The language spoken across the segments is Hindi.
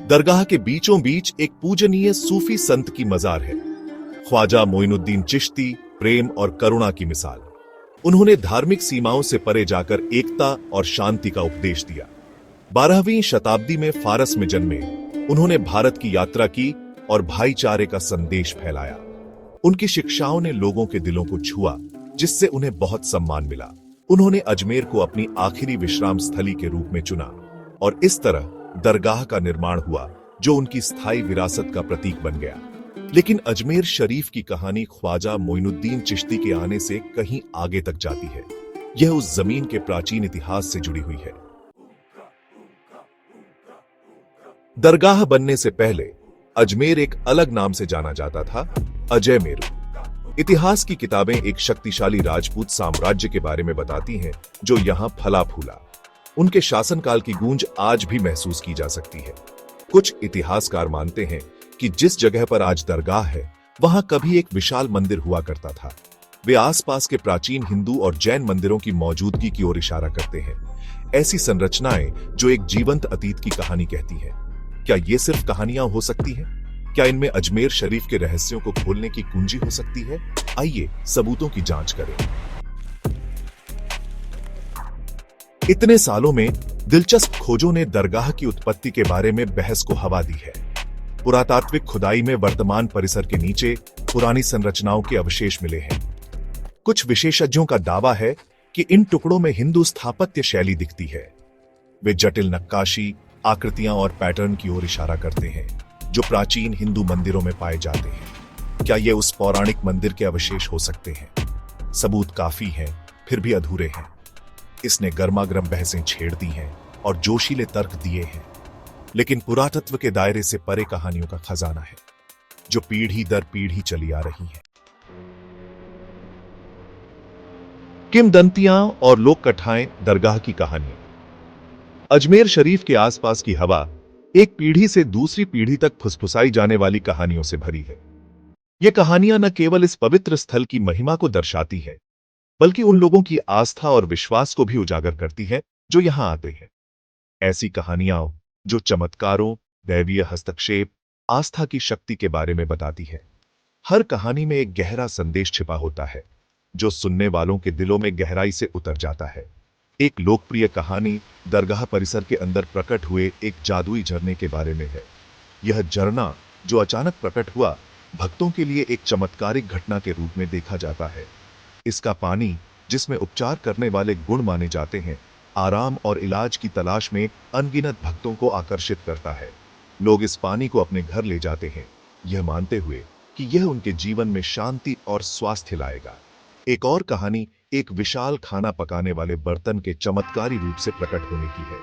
दरगाह के बीचों बीच एक पूजनीय सूफी संत की मजार है। ख्वाजा मोइनुद्दीन चिश्ती प्रेम और करुणा की मिसाल। उन्होंने धार्मिक सीमाओं से परे जाकर एकता और शांति का उपदेश दिया। 12वीं शताब्दी में फारस में जन्मे उन्होंने भारत की यात्रा की और भाईचारे का संदेश फैलाया। उनकी शिक्षाओं ने लोगों के दिलों को छुआ, जिससे उन्हें बहुत सम्मान मिला। उन्होंने अजमेर को अपनी आखिरी विश्राम स्थली के रूप में चुना और इस तरह दरगाह का निर्माण हुआ, जो उनकी स्थायी विरासत का प्रतीक बन गया। लेकिन अजमेर शरीफ की कहानी ख्वाजा मोइनुद्दीन चिश्ती के आने से कहीं आगे तक जाती है। यह उस जमीन के प्राचीन इतिहास से जुड़ी हुई है। दरगाह बनने से पहले अजमेर एक अलग नाम से जाना जाता था, अजय मेरू। इतिहास की किताबें एक शक्तिशाली राजपूत साम्राज्य के बारे में बताती हैं, जो यहां फला फूला। उनके शासनकाल की गूंज आज भी महसूस की जा सकती है। कुछ इतिहासकार मानते हैं कि जिस जगह पर आज दरगाह है, वहां कभी एक विशाल मंदिर हुआ करता था। वे आसपास के प्राचीन हिंदू और जैन मंदिरों की मौजूदगी की ओर इशारा करते हैं। ऐसी संरचनाएं जो एक जीवंत अतीत की कहानी कहती हैं। क्या ये सिर्फ कहानियां हो सकती हैं? क्या इनमें अजमेर शरीफ के रहस्यों को खोलने की कुंजी हो सकती है? आइए सबूतों की जांच करें। इतने सालों में दिलचस्प खोजों ने दरगाह की उत्पत्ति के बारे में बहस को हवा दी है। पुरातात्विक खुदाई में वर्तमान परिसर के नीचे पुरानी संरचनाओं के अवशेष मिले हैं। कुछ विशेषज्ञों का दावा है कि इन टुकड़ों में हिंदू स्थापत्य शैली दिखती है। वे जटिल नक्काशी, आकृतियां और पैटर्न की ओर इशारा करते हैं, जो प्राचीन हिंदू मंदिरों में पाए जाते हैं। क्या ये उस पौराणिक मंदिर के अवशेष हो सकते हैं? सबूत काफी हैं, फिर भी अधूरे हैं। इसने गर्मागर्म बहसें छेड़ दी हैं और जोशीले तर्क दिए हैं, लेकिन पुरातत्व के दायरे से परे कहानियों का खजाना है, जो पीढ़ी दर पीढ़ी चली आ रही है। किंवदंतियां और लोक कथाएं दरगाह की कहानी। अजमेर शरीफ के आसपास की हवा एक पीढ़ी से दूसरी पीढ़ी तक फुसफुसाई जाने वाली कहानियों से भरी है। ये कहानियां न केवल इस पवित्र स्थल की महिमा को दर्शाती है, बल्कि उन लोगों की आस्था और विश्वास को भी उजागर करती है जो यहां आते हैं। ऐसी कहानियां जो चमत्कारों, दैवीय हस्तक्षेप, आस्था की शक्ति के बारे में बताती है। हर कहानी में एक गहरा संदेश छिपा होता है, जो सुनने वालों के दिलों में गहराई से उतर जाता है। एक लोकप्रिय कहानी दरगाह परिसर के अंदर प्रकट हुए एक जादुई झरने के बारे में है। यह झरना, जो अचानक प्रकट हुआ, भक्तों के लिए एक चमत्कारिक घटना के रूप में देखा जाता है। इसका पानी, जिसमें उपचार करने वाले गुण माने जाते हैं, आराम और इलाज की तलाश में अनगिनत भक्तों को आकर्षित करता है। लोग इस पानी को अपने घर ले जाते हैं, यह मानते हुए कि यह उनके जीवन में शांति और स्वास्थ्य लाएगा। एक और कहानी एक विशाल खाना पकाने वाले बर्तन के चमत्कारी रूप से प्रकट होने की है।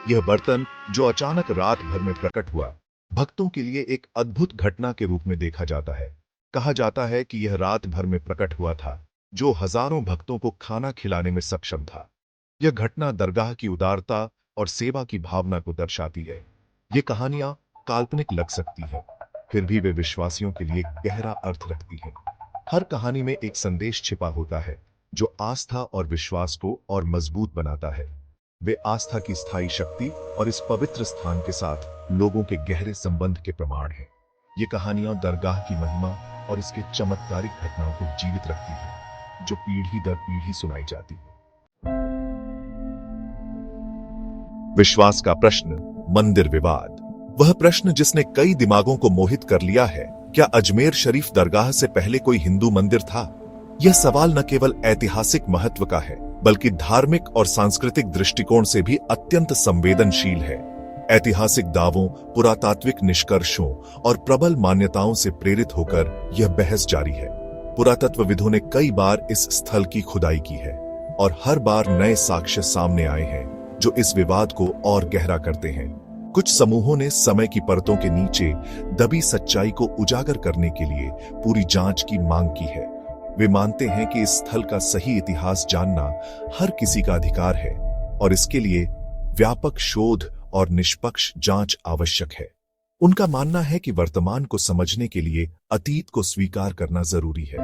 यह बर्तन, जो अचानक रात भर में प्रकट हुआ, भक्तों के लिए एक अद्भुत घटना के रूप में देखा जाता है। कहा जाता है कि यह रात भर में प्रकट हुआ था, जो हजारों भक्तों को खाना खिलाने में सक्षम था। यह घटना दरगाह की उदारता और सेवा की भावना को दर्शाती है। ये कहानियां काल्पनिक लग सकती हैं, फिर भी वे विश्वासियों के लिए गहरा अर्थ रखती हैं। हर कहानी में एक संदेश छिपा होता है, जो आस्था और विश्वास को और मजबूत बनाता है। वे आस्था की स्थायी शक्ति और इस पवित्र स्थान के साथ लोगों के गहरे संबंध के प्रमाण हैं। ये कहानियां दरगाह की महिमा और इसके चमत्कारिक घटनाओं को जीवित रखती हैं, जो पीढ़ी दर पीढ़ी सुनाई जाती है। विश्वास का प्रश्न, मंदिर विवाद। वह प्रश्न जिसने कई दिमागों को मोहित कर लिया है, क्या अजमेर शरीफ दरगाह से पहले कोई हिंदू मंदिर था? यह सवाल न केवल ऐतिहासिक महत्व का है, बल्कि धार्मिक और सांस्कृतिक दृष्टिकोण से भी अत्यंत संवेदनशील है। ऐतिहासिक दावों, पुरातात्विक निष्कर्षों और प्रबल मान्यताओं से प्रेरित होकर यह बहस जारी है। पुरातत्वविदों ने कई बार इस स्थल की खुदाई की है और हर बार नए साक्ष्य सामने आए हैं, जो इस विवाद को और गहरा करते हैं। कुछ समूहों ने समय की परतों के नीचे दबी सच्चाई को उजागर करने के लिए पूरी जांच की मांग की है। वे मानते हैं कि इस स्थल का सही इतिहास जानना हर किसी का अधिकार है और इसके लिए व्यापक शोध और निष्पक्ष जांच आवश्यक है। उनका मानना है कि वर्तमान को समझने के लिए अतीत को स्वीकार करना जरूरी है।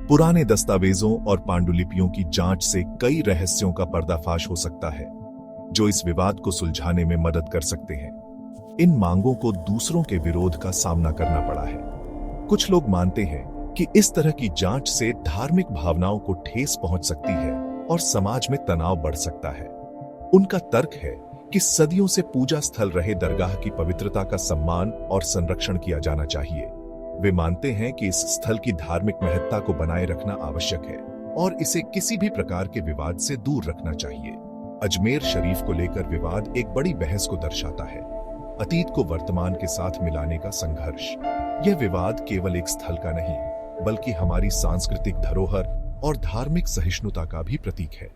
पुराने दस्तावेजों और पांडुलिपियों की जांच से कई रहस्यों का पर्दाफाश हो सकता है, जो इस विवाद को सुलझाने में मदद कर सकते हैं। इन मांगों को दूसरों के विरोध का सामना करना पड़ा है। कुछ लोग मानते हैं कि इस तरह की जांच से धार्मिक भावनाओं को ठेस पहुंच सकती है और समाज में तनाव बढ़ सकता है। उनका तर्क है कि सदियों से पूजा स्थल रहे दरगाह की पवित्रता का सम्मान और संरक्षण किया जाना चाहिए। वे मानते हैं कि इस स्थल की धार्मिक महत्ता को बनाए रखना आवश्यक है और इसे किसी भी प्रकार के विवाद से दूर रखना चाहिए। अजमेर शरीफ को लेकर विवाद एक बड़ी बहस को दर्शाता है, अतीत को वर्तमान के साथ मिलाने का संघर्ष। यह विवाद केवल एक स्थल का नहीं, बल्कि हमारी सांस्कृतिक धरोहर और धार्मिक सहिष्णुता का भी प्रतीक है।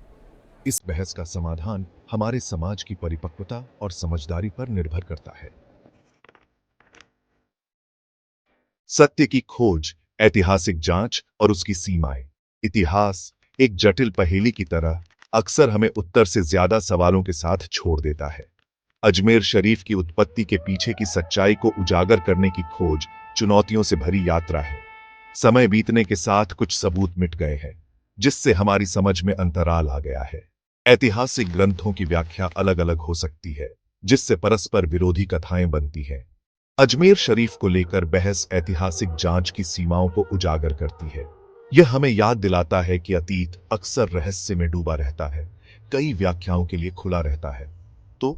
इस बहस का समाधान हमारे समाज की परिपक्वता और समझदारी पर निर्भर करता है। सत्य की खोज, ऐतिहासिक जांच और उसकी सीमाएं। इतिहास एक जटिल पहेली की तरह अक्सर हमें उत्तर से ज्यादा सवालों के साथ छोड़ देता है। अजमेर शरीफ की उत्पत्ति के पीछे की सच्चाई को उजागर करने की खोज चुनौतियों से भरी यात्रा है। समय बीतने के साथ कुछ सबूत मिट गए हैं, जिससे हमारी समझ में अंतराल आ गया है। ऐतिहासिक ग्रंथों की व्याख्या अलग अलग हो सकती है, जिससे परस्पर विरोधी कथाएं बनती हैं। अजमेर शरीफ को लेकर बहस ऐतिहासिक जांच की सीमाओं को उजागर करती है। यह हमें याद दिलाता है कि अतीत अक्सर रहस्य में डूबा रहता है, कई व्याख्याओं के लिए खुला रहता है। तो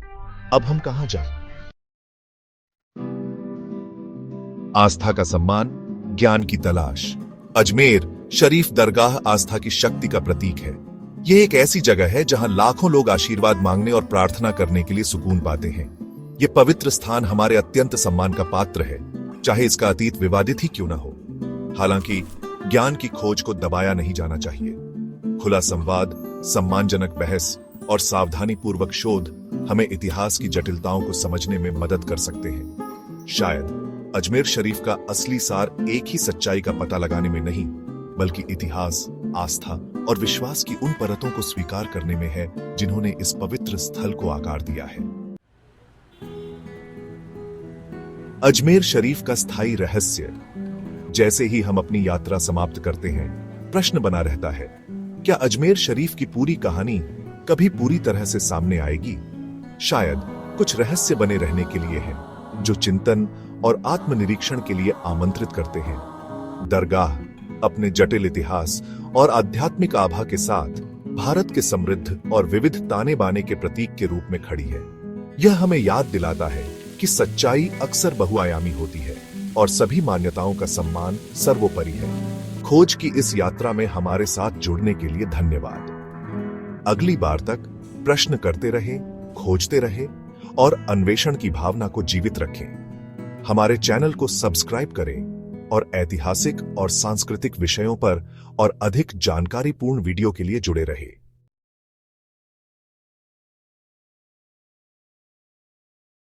अब हम कहां जाएं? आस्था का सम्मान, ज्ञान की तलाश। अजमेर शरीफ दरगाह आस्था की शक्ति का प्रतीक है। यह एक ऐसी जगह है जहां लाखों लोग आशीर्वाद मांगने और प्रार्थना करने के लिए सुकून पाते हैं। यह पवित्र स्थान हमारे अत्यंत सम्मान का पात्र है, चाहे इसका अतीत विवादित ही क्यों न हो। हालांकि ज्ञान की खोज को दबाया नहीं जाना चाहिए। खुला संवाद, सम्मानजनक बहस और सावधानीपूर्वक शोध हमें इतिहास की जटिलताओं को समझने में मदद कर सकते हैं। शायद अजमेर शरीफ का असली सार एक ही सच्चाई का पता लगाने में नहीं, बल्कि इतिहास, आस्था और विश्वास की उन परतों को स्वीकार करने में है जिन्होंने इस पवित्र स्थल को आकार दिया है। अजमेर शरीफ का स्थायी रहस्य। जैसे ही हम अपनी यात्रा समाप्त करते हैं, प्रश्न बना रहता है, क्या अजमेर शरीफ की पूरी कहानी कभी पूरी तरह से सामने आएगी? शायद कुछ रहस्य बने रहने के लिए हैं, जो चिंतन और आत्मनिरीक्षण के लिए आमंत्रित करते हैं। दरगाह अपने जटिल इतिहास और आध्यात्मिक आभा के साथ भारत के समृद्ध और विविध ताने बाने के प्रतीक के रूप में खड़ी है। यह हमें याद दिलाता है कि सच्चाई अक्सर बहुआयामी होती है और सभी मान्यताओं का सम्मान सर्वोपरि है। खोज की इस यात्रा में हमारे साथ जुड़ने के लिए धन्यवाद। अगली बार तक प्रश्न करते रहे, खोजते रहे और अन्वेषण की भावना को जीवित रखें। हमारे चैनल को सब्सक्राइब करें और ऐतिहासिक और सांस्कृतिक विषयों पर और अधिक जानकारीपूर्ण वीडियो के लिए जुड़े रहें।